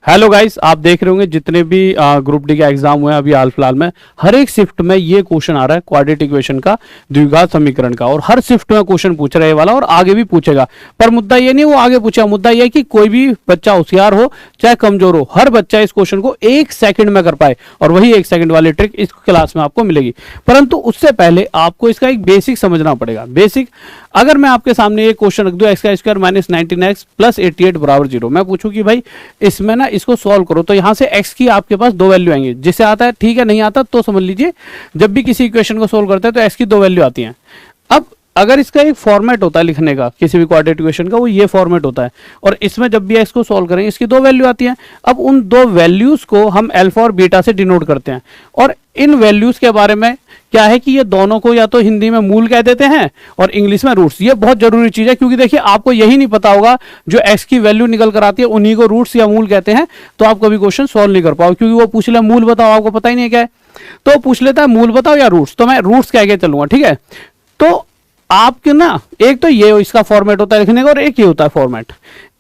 Hello guys, आप देख रहे होंगे जितने भी ग्रुप डी के एग्जाम हुए हैं अभी हाल फिलहाल में, हर एक शिफ्ट में ये क्वेश्चन आ रहा है क्वाड्रेटिक इक्वेशन का, द्विघात समीकरण का, और हर शिफ्ट में क्वेश्चन पूछ रहा है ये वाला, और आगे भी पूछेगा। पर मुद्दा ये नहीं वो आगे पूछेगा, मुद्दा ये है कि कोई भी बच्चा होशियार हो चाहे कमजोर हो, हर बच्चा इस क्वेश्चन को 1 सेकंड में कर पाए, और वही 1 सेकंड वाली ट्रिक इस क्लास में आपको मिलेगी। परंतु उससे पहले आपको इसका एक बेसिक समझना पड़ेगा। बेसिक, अगर मैं आपके सामने एक क्वेश्चन रख दूं एक्स का स्क्वायर माइनस 19x प्लस 88 बराबर 0, मैं पूछूं कि भाई इसमें ना इसको सॉल्व करो, तो यहां से x की आपके पास 2 वैल्यू आएंगी। जिसे आता है ठीक है, नहीं आता तो समझ लीजिए जब भी किसी इक्वेशन को सोल्व करते हैं तो x की 2 वैल्यू आती हैं। अब अगर इसका एक फॉर्मेट होता है लिखने का किसी भी क्वाड्रेटिक इक्वेशन का, वो ये फॉर्मेट होता है, और इसमें जब भी x को सॉल्व करेंगे इसकी 2 वैल्यू आती हैं। अब उन 2 वैल्यूज को हम अल्फा और बीटा से डिनोट करते हैं, और इन वैल्यूज के बारे में क्या है कि ये दोनों को या तो हिंदी में मूल कह देते हैं और इंग्लिश में रूट्स। ये बहुत जरूरी चीज है, क्योंकि देखिए आपको यही नहीं पता होगा जो x की वैल्यू निकल कर आती है उन्हीं को रूट्स या मूल कहते हैं, तो आप कभी क्वेश्चन सॉल्व नहीं कर पाओ, क्योंकि वो पूछ ले मूल बताओ, आपको पता ही नहीं क्या है, तो पूछ लेता है मूल बताओ या रूट्स, तो मैं रूट्स कह के चलूंगा। ठीक है, तो आपके ना एक तो ये इसका फॉर्मेट होता है लिखने का, और एक ये होता है फॉर्मेट।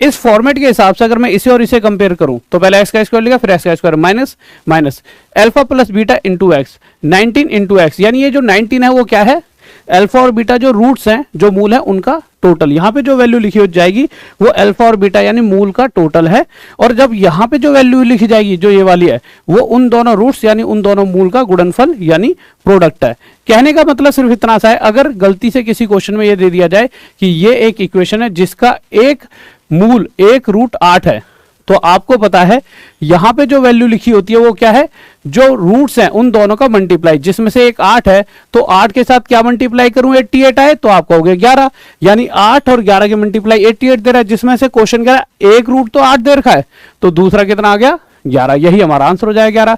इस फॉर्मेट के हिसाब से अगर मैं इसे और इसे कंपेयर करूं तो पहले एक्स का स्क्वायर लिखा, फिर एक्स का square minus minus alpha plus beta into x, 19 into x, यानी ये जो 19 है वो क्या है, अल्फा और बीटा जो रूट्स हैं जो मूल है उनका टोटल। यहां पे जो वैल्यू लिखी हो जाएगी वो अल्फा और बीटा यानी मूल का टोटल है, और जब यहां पे जो वैल्यू लिखी जाएगी जो ये वाली है वो उन दोनों रूट्स यानी उन दोनों मूल का गुणनफल यानी प्रोडक्ट है। कहने का मतलब सिर्फ इतना सा है, अगर गलती से किसी क्वेश्चन में ये दे दिया जाए कि ये एक इक्वेशन है जिसका एक मूल एक रूट 8 है, तो आपको पता है यहां पे जो वैल्यू लिखी होती है वो क्या है, जो रूट्स हैं उन दोनों का मल्टीप्लाई, जिसमें से एक 8 है तो 8 के साथ क्या मल्टीप्लाई करूं, 88 आए तो आपका हो गया 11, यानी 8 और 11 के मल्टीप्लाई 88 दे रहा है, जिसमें से क्वेश्चन कह रहा है एक रूट तो 8 दे रखा है, तो दूसरा कितना आ गया 11, यही हमारा आंसर हो जाएगा 11।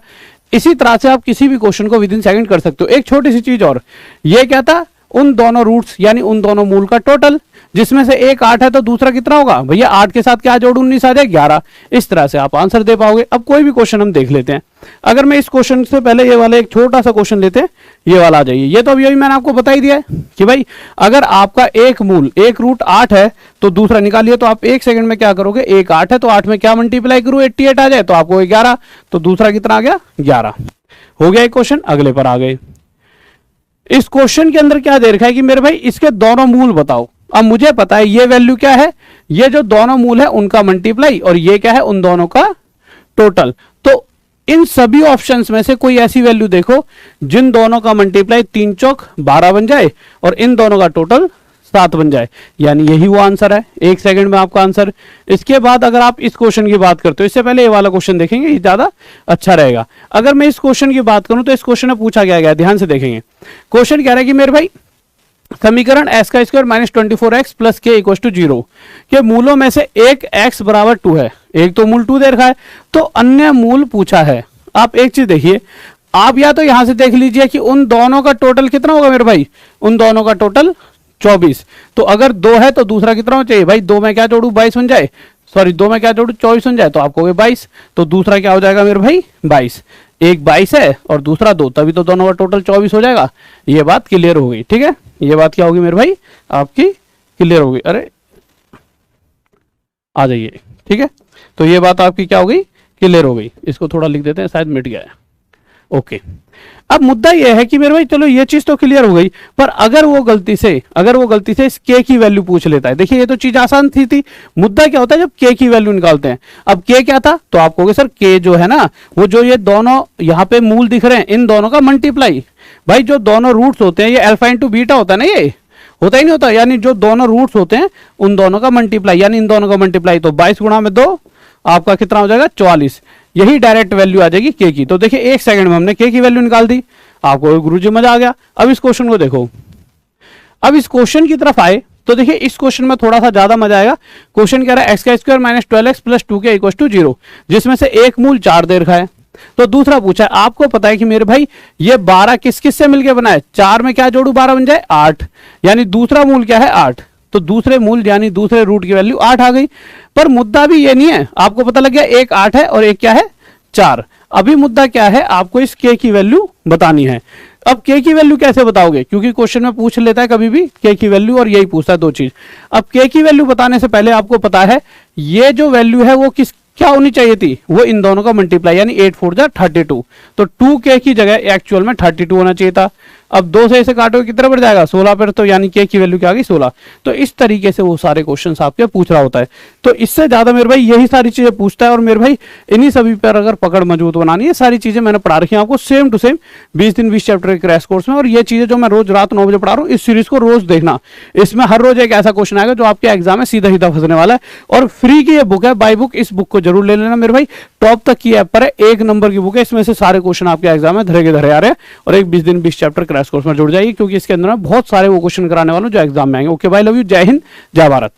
इसी तरह से आप किसी भी क्वेश्चन को विद इन सेकंड कर सकते हो। एक छोटी सी चीज और, ये क्या था, उन दोनों रूट्स यानी उन दोनों मूल का टोटल, जिसमें से एक 8 है तो दूसरा कितना होगा भैया, 8 के साथ क्या जोड़ 19 आ जाए 11। इस तरह से आप आंसर दे पाओगे। अब कोई भी क्वेश्चन हम देख लेते हैं, अगर मैं इस क्वेश्चन से पहले ये वाला एक छोटा सा क्वेश्चन लेते हैं, ये वाला आ जाइए। ये तो अभी मैंने आपको बता ही दिया है कि भाई अगर आपका एक मूल एक रूट 8 है तो दूसरा निकालिए, तो आप 1 सेकंड में क्या करोगे, एक 8 है तो 8 में क्या मल्टीप्लाई करूं, 88 आ जाए तो आपको 11, तो दूसरा कितना आ गया 11। हो गया एक क्वेश्चन, अगले पर आ गए। इस क्वेश्चन के अंदर क्या दे रखा है कि मेरे भाई इसके दोनों मूल बताओ। अब मुझे पता है ये वैल्यू क्या है, ये जो दोनों मूल है उनका मल्टीप्लाई, और ये क्या है उन दोनों का टोटल। तो इन सभी ऑप्शंस में से कोई ऐसी वैल्यू देखो जिन दोनों का मल्टीप्लाई 3 चौक 12 बन जाए और इन दोनों का टोटल 7 बन जाए, यानी यही वो आंसर है। 1 सेकंड में आपका आंसर। इसके बाद अगर आप इस क्वेश्चन की बात करते हो, इससे पहले ये वाला क्वेश्चन देखेंगे, ये ज्यादा अच्छा रहेगा। अगर मैं इस क्वेश्चन की बात करूं तो इस क्वेश्चन में पूछा गया, ध्यान से देखेंगे। क्वेश्चन कह रहा है कि मेरे भाई समीकरण एक्स का स्क्वायर माइनस 24x प्लस के इक्वल टू 0 के मूलों में से एक x बराबर 2 है, एक तो मूल 2 दे रखा है, तो अन्य मूल पूछा है। आप एक चीज देखिए, आप या तो यहां से देख लीजिए कि उन दोनों का टोटल कितना होगा मेरे भाई, उन दोनों का टोटल 24, तो अगर 2 है तो दूसरा कितना होना चाहिए भाई, 2 में क्या जोड़ू 22 बन जाए, सॉरी 2 में क्या जोड़ू 24 बन जाए, तो आपको 22, तो दूसरा क्या हो जाएगा मेरे भाई 22। एक 22 है और दूसरा 2, तभी तो दोनों का टोटल 24 हो जाएगा। ये बात क्लियर हो गई, ठीक है, ये बात क्या होगी मेरे भाई आपकी क्लियर हो गई। अरे आ जाइए, ठीक है, तो ये बात आपकी क्या हो गई क्लियर हो गई। इसको थोड़ा लिख देते हैं, शायद मिट गया है। ओके, अब मुद्दा यह है कि मेरे भाई चलो ये चीज तो क्लियर हो गई, पर अगर वो गलती से इस के की वैल्यू पूछ लेता है, देखिए ये तो चीज आसान थी। मुद्दा क्या होता है जब के की वैल्यू निकालते हैं। अब के क्या था, तो आप कहोगे सर के जो है ना, वो जो ये दोनों यहाँ पे मूल दिख रहे हैं इन दोनों का मल्टीप्लाई। भाई जो दोनों रूट्स होते हैं ये अल्फा इंटू बीटा होता है ना, ये होता ही नहीं होता, यानी जो दोनों रूट्स होते हैं उन दोनों का मल्टीप्लाई, यानी इन दोनों का मल्टीप्लाई, तो 22 गुणा में 2 आपका कितना हो जाएगा 44। यही डायरेक्ट वैल्यू आ जाएगी के की। तो देखिए 1 सेकंड में हमने के की वैल्यू निकाल दी, आपको गुरुजी मजा आ गया। अब इस क्वेश्चन को देखो, अब इस क्वेश्चन की तरफ आए तो देखिए इस क्वेश्चन में थोड़ा सा ज्यादा मजा आएगा। क्वेश्चन कह रहा है एक्स का स्क्वायर माइनस 12x प्लस 2 के इक्वल टू 0, जिसमें से एक मूल 4 दे रखा है। तो दूसरा पूछा है, आपको पता है कि मेरे भाई ये 12 किस किस से मिलकर बना है, 4 में क्या जोड़ू 12 बन जाए 8, यानी दूसरा मूल क्या है 8, तो दूसरे मूल यानी दूसरे रूट की वैल्यू 8 आ गई। पर मुद्दा भी ये नहीं है, आपको पता लग गया एक 8 है और एक क्या है 4। अभी मुद्दा क्या है, आपको इस के की वैल्यू बतानी है। अब के की वैल्यू कैसे बताओगे, क्योंकि क्वेश्चन में पूछ लेता है कभी भी के की वैल्यू, और यही पूछता है 2 चीज। अब के की वैल्यू बताने से पहले आपको पता है ये जो वैल्यू है वो किस क्या होनी चाहिए थी, वो इन दोनों का मल्टीप्लाई, यानी 8 4 जा 32, तो 2k की जगह एक्चुअल में 32 होना चाहिए था। अब 2 से इसे काटोगे कितना बढ़ जाएगा, 16 पर, तो यानी k की वैल्यू क्या आ गई 16। तो इस तरीके से वो सारे क्वेश्चंस आपके पूछ रहा होता है। तो इससे ज्यादा मेरे भाई यही सारी चीजें पूछता है, और मेरे भाई इन्हीं सभी पर अगर पकड़ मजबूत बनानी है, सारी चीजें मैंने पढ़ा रखी है आपको सेम टू सेम 20 दिन 20 चैप्टर के क्रैश कोर्स में। और ये चीजें जो मैं रोज रात 9 बजे पढ़ा रहा हूँ, इस सीरीज को रोज देखना, इसमें हर रोज एक ऐसा क्वेश्चन आएगा जो आपके एग्जाम में सीधा सीधा फंसने वाला है। और फ्री की ये बुक है बाई बुक, इस बुक को जरूर ले लेना मेरे भाई, टॉप तक की ऐप पर है, 1 नंबर की बुक है, इसमें से सारे क्वेश्चन आपके एग्जाम में धरे के धरे आ रहे हैं। और एक 20 दिन 20 चैप्टर क्रैश कोर्स में जुड़ जाइए, क्योंकि इसके अंदर बहुत सारे वो क्वेश्चन कराने वालों जो एग्जाम में आएंगे। ओके भाई, लव यू, जय हिंद, जय भारत।